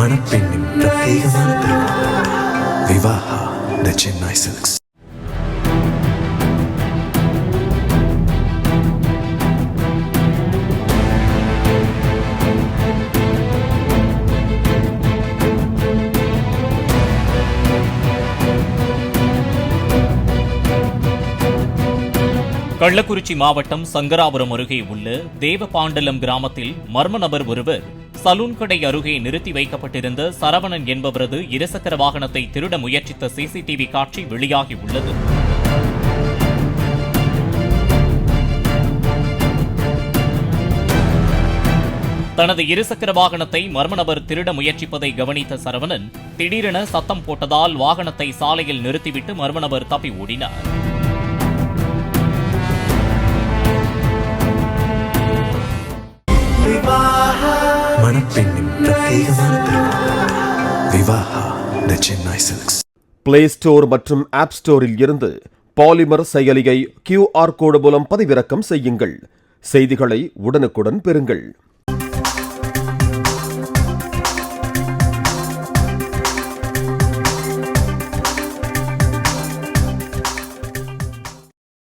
மணப்பெண்ணின் பிரத்யேகமான திருமணம் விவாஹா தி சென்னை சில்க்ஸ். கள்ளக்குறிச்சி மாவட்டம் சங்கராபுரம் அருகே உள்ள தேவபாண்டலம் கிராமத்தில் மர்ம நபர் ஒருவர் சலூன் கடை அருகே நிறுத்தி வைக்கப்பட்டிருந்த சரவணன் என்பவரது இருசக்கர வாகனத்தை திருட முயற்சித்த சிசிடிவி காட்சி வெளியாகியுள்ளது. தனது இருசக்கர வாகனத்தை மர்ம நபர் திருட முயற்சிப்பதை கவனித்த சரவணன் திடீரென சத்தம் போட்டதால் வாகனத்தை சாலையில் நிறுத்திவிட்டு மர்ம நபர் தப்பி ஓடினார். மணப்பெண்ணின் பிரத்யேகமான திருமணம் விவாஹா தி சென்னை சில்க்ஸ். பிளே ஸ்டோர் மற்றும் ஆப் ஸ்டோரில் இருந்து பாலிமர் செயலியை QR கோடு மூலம் பதிவிறக்கம் செய்யுங்கள். செய்திகளை உடனுக்குடன் பெறுங்கள்.